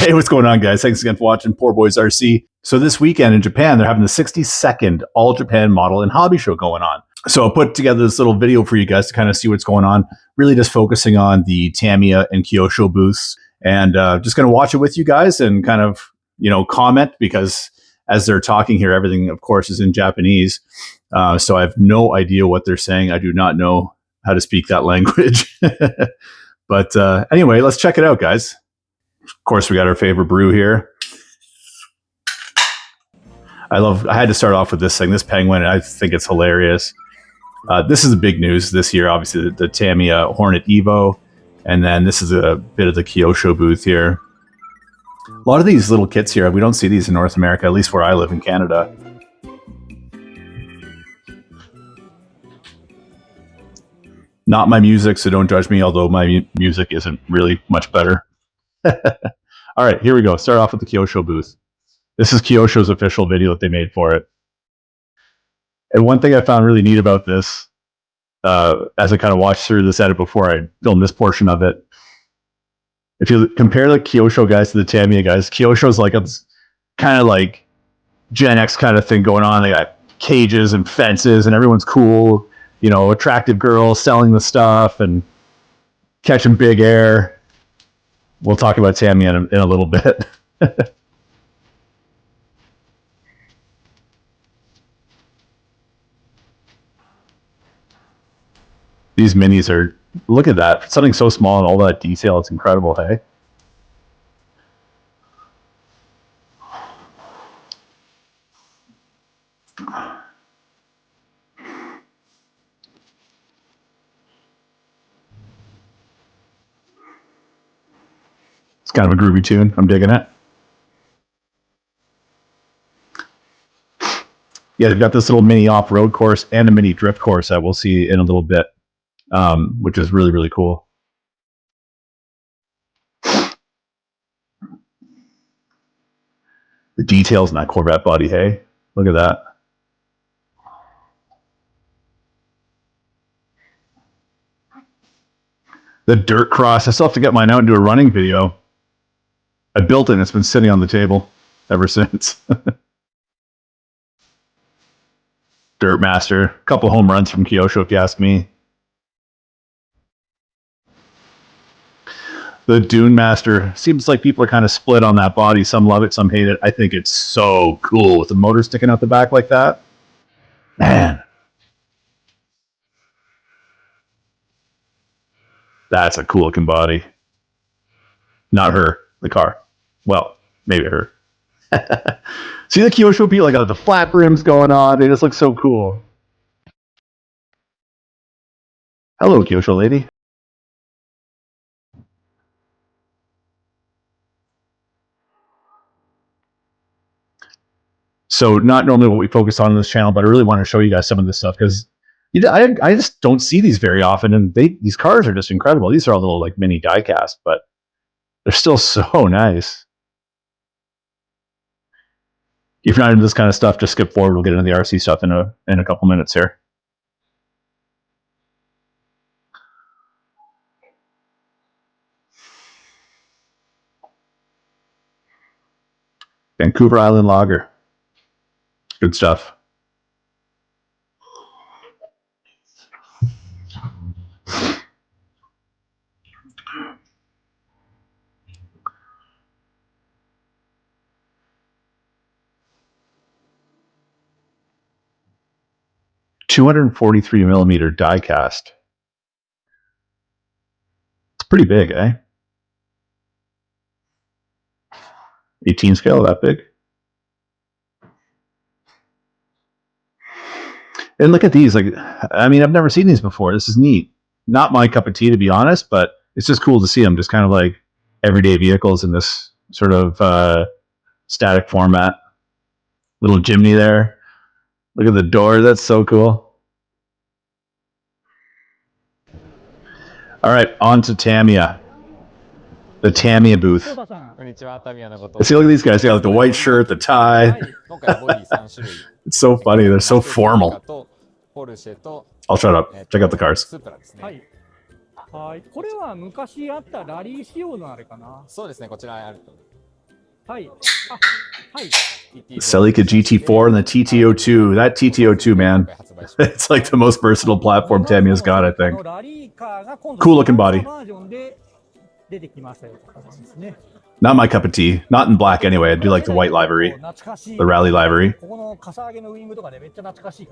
Hey, what's going on, guys? Thanks again for watching Poor Boys RC. So this weekend in Japan, they're having the 62nd All Japan Model and Hobby Show going on. So I put together this little video for you guys to kind of see what's going on, really just focusing on the Tamiya and Kyosho booths, and just going to watch it with you guys and kind of, comment, because as they're talking here, everything, of course, is in Japanese. So I have no idea what they're saying. I do not know how to speak that language. But anyway, let's check it out, guys. Of course, we got our favorite brew here. I had to start off with this thing, this penguin. I think it's hilarious. This is the big news this year, obviously, the Tamiya Hornet Evo. And then this is a bit of the Kyosho booth here. A lot of these little kits here, we don't see these in North America, at least where I live in Canada. Not my music, so don't judge me, although my music isn't really much better. All right, here we go. Start off with the Kyosho booth. This is Kyosho's official video that they made for it. And one thing I found really neat about this, as I kind of watched through this edit before I filmed this portion of it, if you compare the Kyosho guys to the Tamiya guys, Kyosho's like a kind of like Gen X kind of thing going on. They got cages and fences, and everyone's cool, attractive girls selling the stuff and catching big air. We'll talk about Tamiya in a little bit. These minis are, look at that. Something so small and all that detail, it's incredible, hey? It's kind of a groovy tune. I'm digging it. Yeah, they've got this little mini off-road course and a mini drift course that we'll see in a little bit, which is really, really cool. The details in that Corvette body, hey? Look at that. The dirt cross. I still have to get mine out and do a running video. I built it and it's been sitting on the table ever since. Dirt Master. A couple home runs from Kyosho, if you ask me. The Dune Master. Seems like people are kind of split on that body. Some love it, some hate it. I think it's so cool with the motor sticking out the back like that. Man. That's a cool looking body. Not her, the car. Well, maybe her. See the Kyosho people, like the flat rims going on. They just look so cool. Hello, Kyosho lady. So not normally what we focus on this channel, but I really want to show you guys some of this stuff because I just don't see these very often, and these cars are just incredible. These are all little like mini diecast, but they're still so nice. If you're not into this kind of stuff, just skip forward. We'll get into the RC stuff in a couple minutes here. Vancouver Island Lager. Good stuff. .243mm die cast. It's pretty big, eh? 18 scale, that big. And look at these. Like, I mean, I've never seen these before. This is neat. Not my cup of tea, to be honest, but it's just cool to see them. Just kind of like everyday vehicles in this sort of static format. Little chimney there. Look at the door. That's so cool. All right, on to Tamiya. The Tamiya booth. See, look at these guys. They got like the white shirt, the tie. It's so funny. They're so formal. I'll shut up. Check out the cars. はい、これは昔あったラリー仕様のあれかな。そうですね、こちらあると。The Celica GT4 and the TTO2. That TTO2, man. It's like the most versatile platform Tamiya's got, I think. Cool looking body. Not my cup of tea. Not in black anyway. I do like the white livery. The rally livery.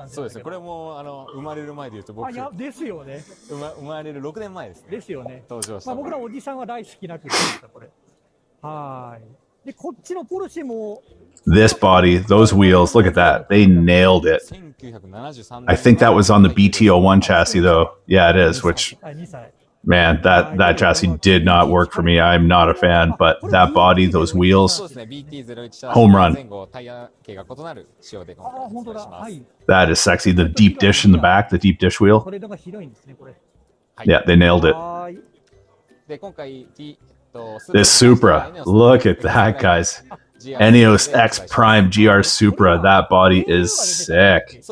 そうですね。これも生まれる前で言うと僕ですよね。生まれる6年前ですね。ですよね。登場した。僕らおじさんは大好きな車でしたこれ。はい。でこっちのポルシェも This body, those wheels, look at that. They nailed it. I think that was on the BT01 chassis though. Yeah, it is, which man, that chassis did not work for me. I'm not a fan, but that body, those wheels, home run. That is sexy. The deep dish in the back, the deep dish wheel. Yeah, they nailed it. This Supra, look at that, guys. Eneos X Prime GR Supra, that body is sick. And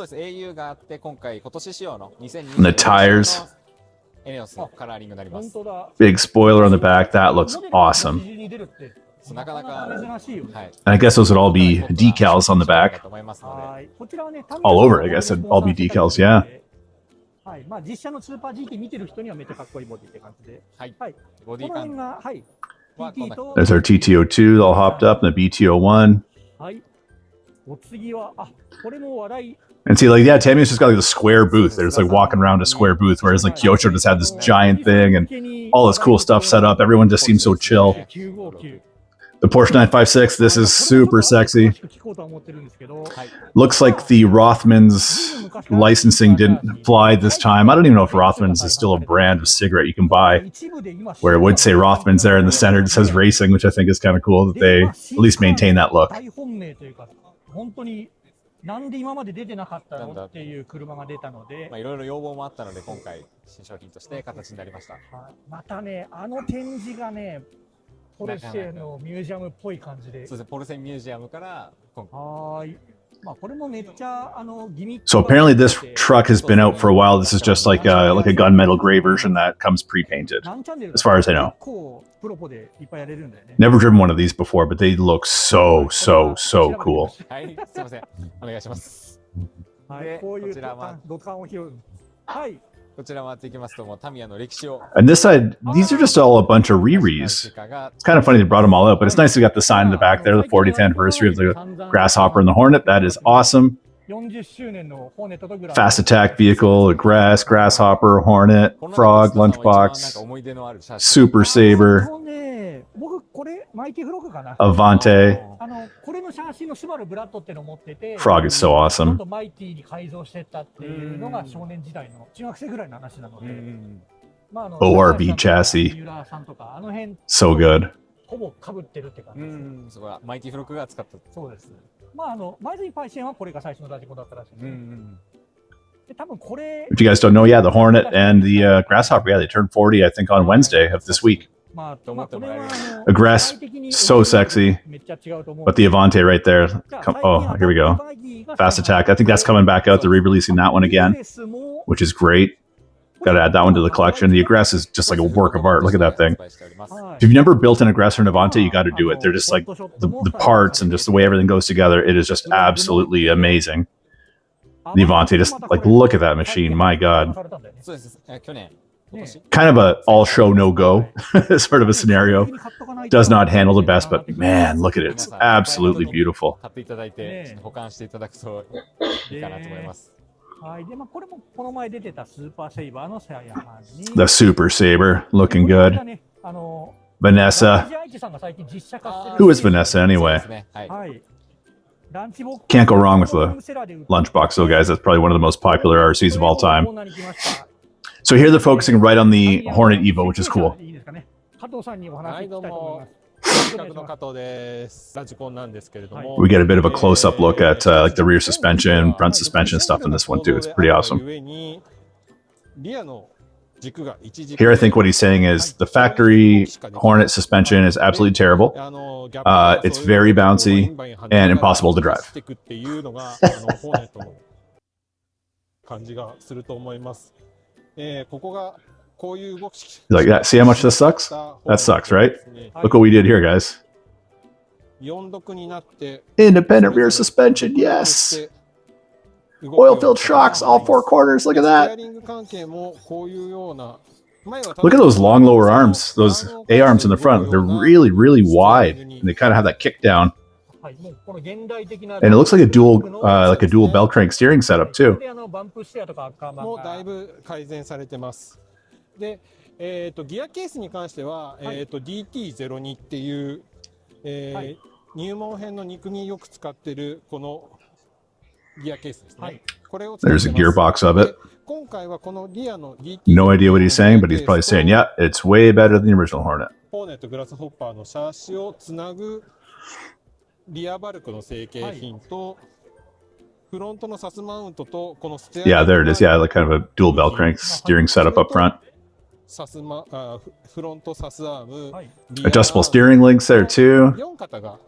the tires. Big spoiler on the back. That looks awesome. And I guess those would all be decals on the back. All over, I guess it'd all be decals, yeah. There's our TTO2 all hopped up and the BT01. And see, like, yeah, Tamiya's just got like the square booth. They're just like walking around a square booth, whereas like Kyosho just had this giant thing and all this cool stuff set up. Everyone just seems so chill. The Porsche 956, this is super sexy. Looks like the Rothmans licensing didn't fly this time. I don't even know if Rothmans is still a brand of cigarette you can buy, where it would say Rothmans there in the center. It says racing, which I think is kind of cool that they at least maintain that look. なんで今まで出てなかったのっていう車が出たので、いろいろ要望もあったので今回新商品として形になりました。またね、展示がね、ポルシェのミュージアムっぽい感じで。そうですね、ポルシェミュージアムから今回。はい。So apparently this truck has been out for a while. This is just like a gunmetal gray version that comes pre-painted, as far as I know. Never driven one of these before, but they look so cool. And this side, these are just all a bunch of re-res. It's kind of funny they brought them all out, but it's nice to got the sign in the back there, the 40th anniversary of the Grasshopper and the Hornet. That is awesome. Fast attack vehicle, a Grasshopper, Hornet, Frog, Lunchbox, Super Saber, Avante. Frog is so awesome. ORB chassis. So good. If you guys don't know, yeah, the Hornet and the Grasshopper, yeah, they turned 40, I think, on Wednesday of this week. Aggress, so sexy. But the Avante right there. Oh, here we go. Fast attack. I think that's coming back out. They're re-releasing that one again, which is great. Got to add that one to the collection. The Aggress is just like a work of art. Look at that thing. If you've never built an Aggress or an Avante, you got to do it. They're just like the parts and just the way everything goes together. It is just absolutely amazing. The Avante, just like, look at that machine. My God. Kind of a all-show, no-go sort of a scenario. Does not handle the best, but man, look at it. It's absolutely beautiful. The Super Saber, looking good. Vanessa. Who is Vanessa anyway? Can't go wrong with the Lunchbox, though, guys. That's probably one of the most popular RCs of all time. So here they're focusing right on the Hornet Evo, which is cool. We get a bit of a close-up look at like the rear suspension, front suspension stuff in this one too. It's pretty awesome. Here I think what he's saying is the factory Hornet suspension is absolutely terrible. It's very bouncy and impossible to drive. Like that. See how much this sucks? That sucks, right? Look what we did here, guys. Independent rear suspension, yes. Oil-filled shocks, all four corners. Look at that. Look at those long lower arms, those A-arms in the front. They're really, really wide, and they kind of have that kick down. And it looks like a dual bell crank steering setup too. もだいぶ改善されてます。で、ギアケースに関しては、DT02 っていう、入門編の肉によく使ってるこのギアケースですね。これを使ってます。 There's a gearbox of it. 今回はこのリアの DT No idea what he's saying, but he's probably saying, yeah, it's way better than the original Hornet. ホーネットグラスホッパーのシャーシをつなぐリアバルクの成型品と、フロントのサスマウントとこのステア Yeah, there it is. Yeah, like kind of a dual bell crank steering setup up front. フロントサスアーム、Adjustable steering links there too. 4型が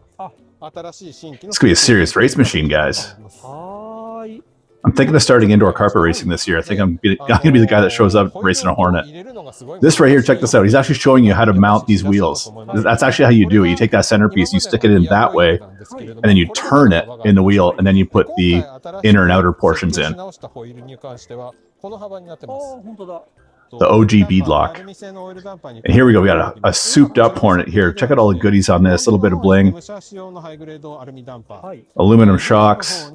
新しい新規の It's gonna be a serious race machine, guys. I'm thinking of starting indoor carpet racing this year. I think I'm gonna be the guy that shows up racing a Hornet. This right here, check this out. He's actually showing you how to mount these wheels. That's actually how you do it. You take that centerpiece, you stick it in that way, and then you turn it in the wheel, and then you put the inner and outer portions in. The OG beadlock. And here we go. We got a souped up Hornet here. Check out all the goodies on this. A little bit of bling. Aluminum shocks.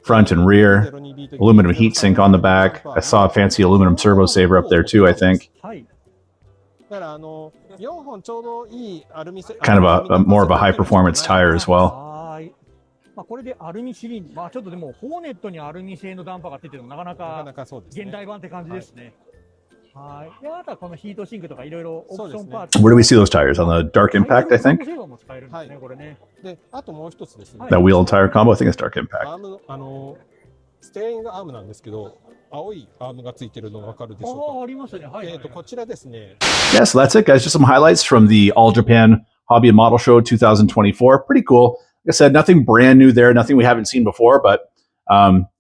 Front and rear, aluminum heatsink on the back. I saw a fancy aluminum servo saver up there too, I think. Kind of a more of a high performance tire as well. これでアルミシリンダー、ちょっとでもホーネットにアルミ製のダンパーがついてるのなかなか現代版って感じですね。はい。で、あとはこのヒートシンクとかいろいろオプションパーツ。Where do we see those tires? On the Dark Impact, I think? はい。これね。で、あともう一つですね。That wheel and tire combo, I think it's Dark Impact. ステアリングアームなんですけど、青いアームがついてるの分かるでしょうか。ありますね。はい。こちらですね。Yeah, so that's it, guys. Just some highlights from the All Japan Hobby and Model Show 2024. Pretty cool. Like I said, nothing brand new there, nothing we haven't seen before, but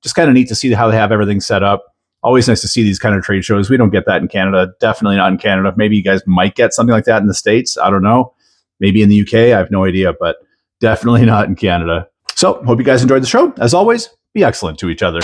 just kind of neat to see how they have everything set up. Always nice to see these kind of trade shows. We don't get that in Canada. Definitely not in Canada. Maybe you guys might get something like that in the States. I don't know. Maybe in the UK. I have no idea, but definitely not in Canada. So hope you guys enjoyed the show. As always, be excellent to each other.